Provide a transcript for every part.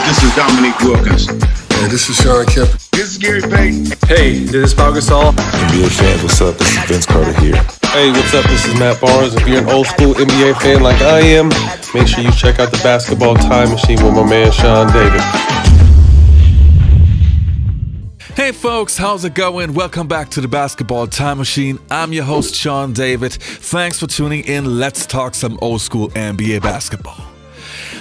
This is Dominique Wilkins. Hey, this is Sean Kemp. This is Gary Payton. Hey, this is bogues. NBA fans, what's up? This is Vince Carter here. Hey, what's up? This is Matt Barnes. If you're an old school NBA fan like I am, make sure you check out the Basketball Time Machine with my man Sean David. Hey folks, how's it going? Welcome back to the Basketball Time Machine. I'm your host, Sean David. Thanks for tuning in. Let's talk some old school NBA basketball.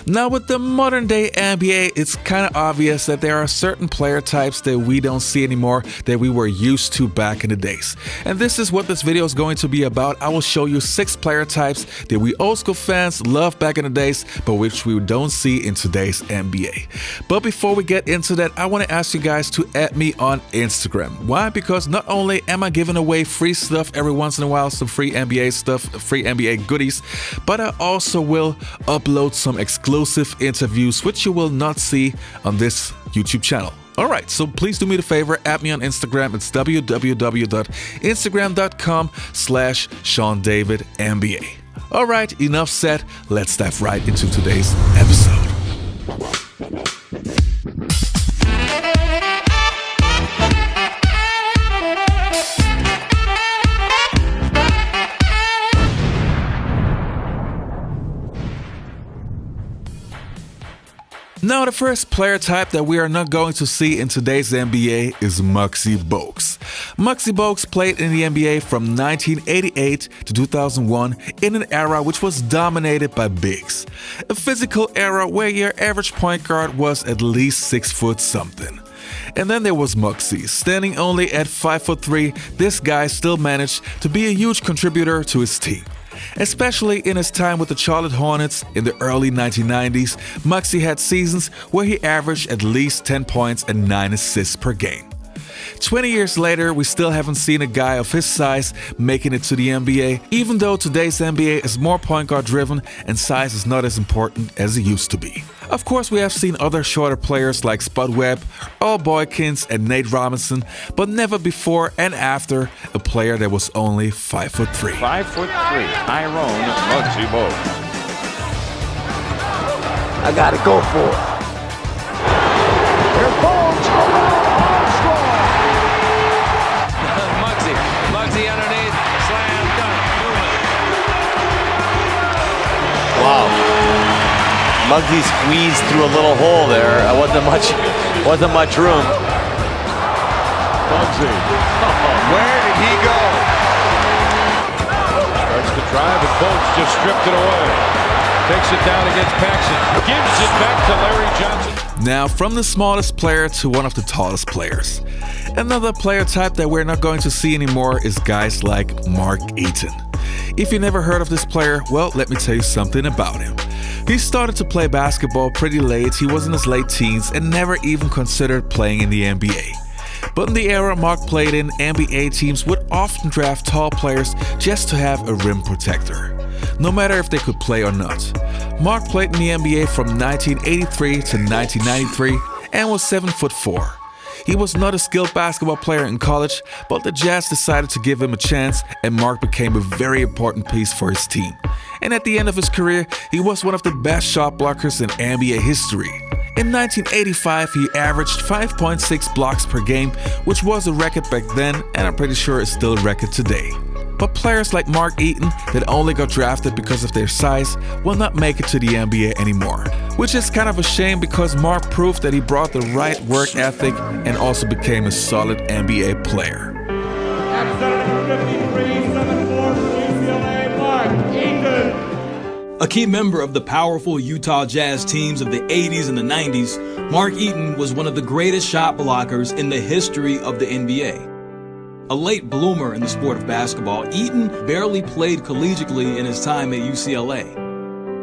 Now with the modern day NBA, it's kind of obvious that there are certain player types that we don't see anymore that we were used to back in the days. And this is what this video is going to be about. I will show you 6 player types that we old school fans loved back in the days, but which we don't see in today's NBA. But before we get into that, I want to ask you guys to add me on Instagram. Why? Because not only am I giving away free stuff every once in a while, some free NBA stuff, free NBA goodies, but I also will upload some exclusive interviews which you will not see on this YouTube channel. Alright, so please do me the favor, add me on Instagram. It's www.instagram.com/SeanDavidNBA. Alright, enough said. Let's dive right into today's episode. Now, the first player type that we are not going to see in today's NBA is Muggsy Bogues. Muggsy Bogues played in the NBA from 1988 to 2001 in an era which was dominated by bigs. A physical era where your average point guard was at least 6 foot something. And then there was Muggsy. Standing only at 5'3", this guy still managed to be a huge contributor to his team. Especially in his time with the Charlotte Hornets in the early 1990s, Muggsy had seasons where he averaged at least 10 points and 9 assists per game. 20 years later, we still haven't seen a guy of his size making it to the NBA, even though today's NBA is more point guard driven and size is not as important as it used to be. Of course, we have seen other shorter players like Spud Webb, Earl Boykins and Nate Robinson, but never before and after a player that was only 5'3". 5'3", Tyrone Muggsy Bogues. I gotta go for it. Here's Bogues. Muggsy underneath, slam dunk. Wow. Muggsy squeezed through a little hole there. Wasn't much room. Muggsy. Where did he go? Starts to drive and Bogues just stripped it away. Takes it down against Paxson. Gives it back to Larry Johnson. Now, from the smallest player to one of the tallest players. Another player type that we're not going to see anymore is guys like Mark Eaton. If you never heard of this player, well, let me tell you something about him. He started to play basketball pretty late. He was in his late teens and never even considered playing in the NBA. But in the era Mark played in, NBA teams would often draft tall players just to have a rim protector, no matter if they could play or not. Mark played in the NBA from 1983 to 1993 and was 7'4". He was not a skilled basketball player in college, but the Jazz decided to give him a chance and Mark became a very important piece for his team. And at the end of his career, he was one of the best shot blockers in NBA history. In 1985, he averaged 5.6 blocks per game, which was a record back then, and I'm pretty sure it's still a record today. But players like Mark Eaton that only got drafted because of their size will not make it to the NBA anymore. Which is kind of a shame because Mark proved that he brought the right work ethic and also became a solid NBA player. A key member of the powerful Utah Jazz teams of the 80s and the 90s, Mark Eaton was one of the greatest shot blockers in the history of the NBA. A late bloomer in the sport of basketball, Eaton barely played collegiately in his time at UCLA,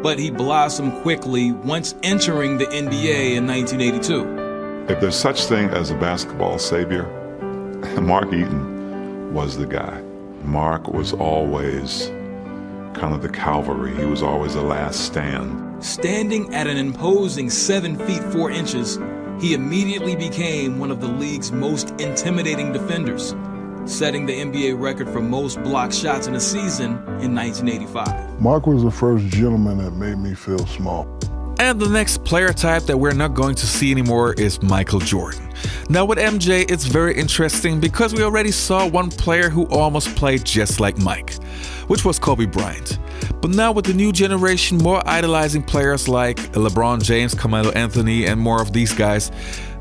but he blossomed quickly once entering the NBA in 1982. If there's such thing as a basketball savior, Mark Eaton was the guy. Mark was always kind of the cavalry. He was always the last stand. Standing at an imposing 7 feet 4 inches, he immediately became one of the league's most intimidating defenders, setting the NBA record for most blocked shots in a season in 1985. Mark was the first gentleman that made me feel small. And the next player type that we're not going to see anymore is Michael Jordan. Now with MJ, it's very interesting because we already saw one player who almost played just like Mike, which was Kobe Bryant. But now with the new generation more idolizing players like LeBron James, Carmelo Anthony, and more of these guys,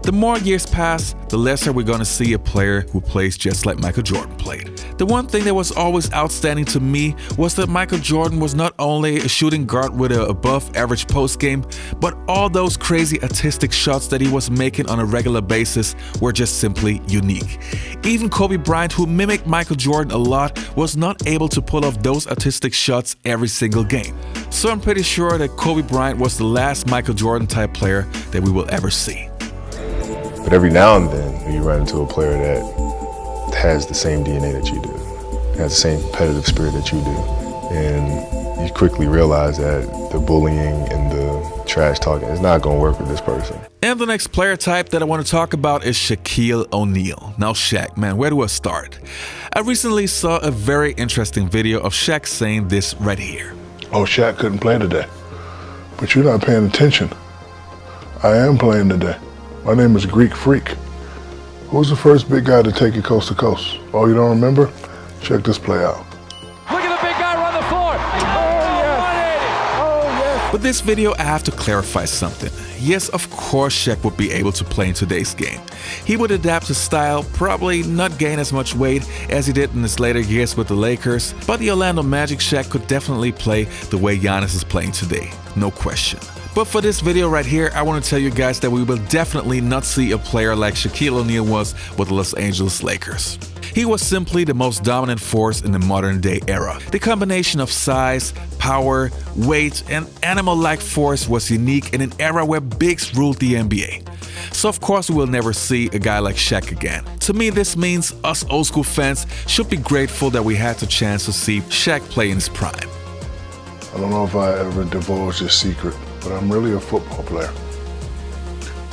the more years pass, the lesser we're gonna see a player who plays just like Michael Jordan played. The one thing that was always outstanding to me was that Michael Jordan was not only a shooting guard with an above average post game, but all those crazy artistic shots that he was making on a regular basis were just simply unique. Even Kobe Bryant, who mimicked Michael Jordan a lot, was not able to pull off those artistic shots every single game. So I'm pretty sure that Kobe Bryant was the last Michael Jordan type player that we will ever see. But every now and then, you run into a player that has the same DNA that you do, has the same competitive spirit that you do, and you quickly realize that the bullying and the trash talking is not going to work with this person. And the next player type that I want to talk about is Shaquille O'Neal. Now Shaq, man, where do I start? I recently saw a very interesting video of Shaq saying this right here. Oh, Shaq couldn't play today, but you're not paying attention. I am playing today. My name is Greek Freak. Who was the first big guy to take it coast to coast? Oh, you don't remember? Check this play out. Look at the big guy run the floor. Oh, yes. Oh, yes. With this video, I have to clarify something. Yes, of course Shaq would be able to play in today's game. He would adapt his style, probably not gain as much weight as he did in his later years with the Lakers, but the Orlando Magic Shaq could definitely play the way Giannis is playing today, no question. But for this video right here, I want to tell you guys that we will definitely not see a player like Shaquille O'Neal was with the Los Angeles Lakers. He was simply the most dominant force in the modern day era. The combination of size, power, weight, and animal-like force was unique in an era where bigs ruled the NBA. So of course we will never see a guy like Shaq again. To me, this means us old school fans should be grateful that we had the chance to see Shaq play in his prime. I don't know if I ever divulged this secret, but I'm really a football player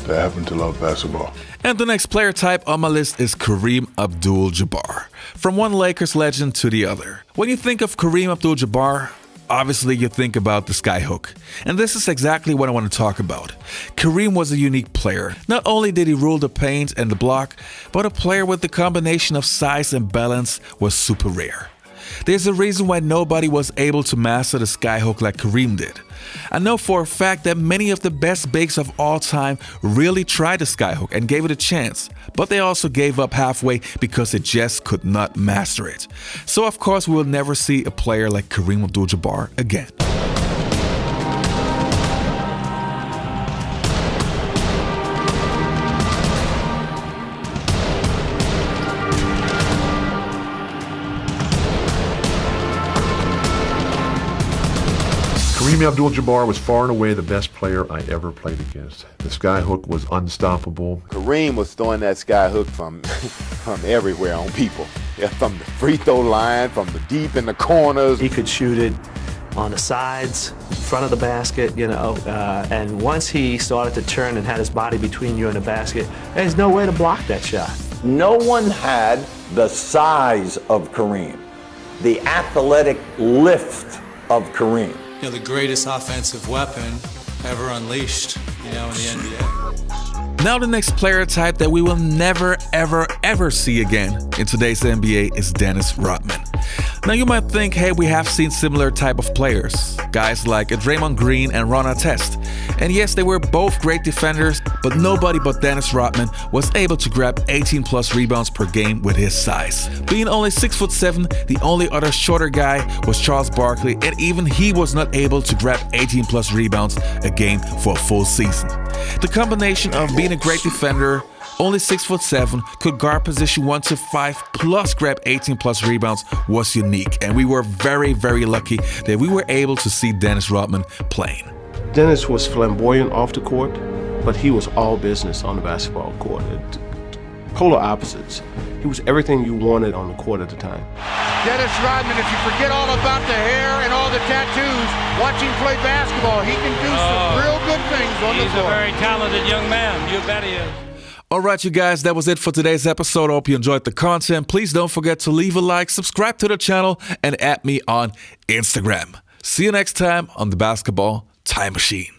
that happened to love basketball. And the next player type on my list is Kareem Abdul-Jabbar. From one Lakers legend to the other. When you think of Kareem Abdul-Jabbar, obviously you think about the skyhook. And this is exactly what I want to talk about. Kareem was a unique player. Not only did he rule the paint and the block, but a player with the combination of size and balance was super rare. There's a reason why nobody was able to master the skyhook like Kareem did. I know for a fact that many of the best bigs of all time really tried the skyhook and gave it a chance, but they also gave up halfway because they just could not master it. So of course we will never see a player like Kareem Abdul-Jabbar again. Kareem Abdul-Jabbar was far and away the best player I ever played against. The skyhook was unstoppable. Kareem was throwing that skyhook from everywhere on people. Yeah, from the free throw line, from the deep in the corners. He could shoot it on the sides, front of the basket, and once he started to turn and had his body between you and the basket, there's no way to block that shot. No one had the size of Kareem, the athletic lift of Kareem. The greatest offensive weapon ever unleashed, in the NBA. Now the next player type that we will never, ever, ever see again in today's NBA is Dennis Rodman. Now you might think, hey, we have seen similar type of players, guys like Draymond Green and Ron Artest. And yes, they were both great defenders, but nobody but Dennis Rodman was able to grab 18 plus rebounds per game with his size. Being only 6'7", the only other shorter guy was Charles Barkley, and even he was not able to grab 18 plus rebounds a game for a full season. The combination of being a great defender, only 6'7", could guard position 1 to 5 plus grab 18 plus rebounds was unique, and we were very, very lucky that we were able to see Dennis Rodman playing. Dennis was flamboyant off the court, but he was all business on the basketball court. Polar opposites. He was everything you wanted on the court at the time. Dennis Rodman, if you forget all about the hair and all the tattoos, watch him play basketball. He can do some real good things on the floor. He's a very talented young man. You bet he is. Alright you guys, that was it for today's episode. I hope you enjoyed the content. Please don't forget to leave a like, subscribe to the channel, and add me on Instagram. See you next time on the Basketball Time Machine.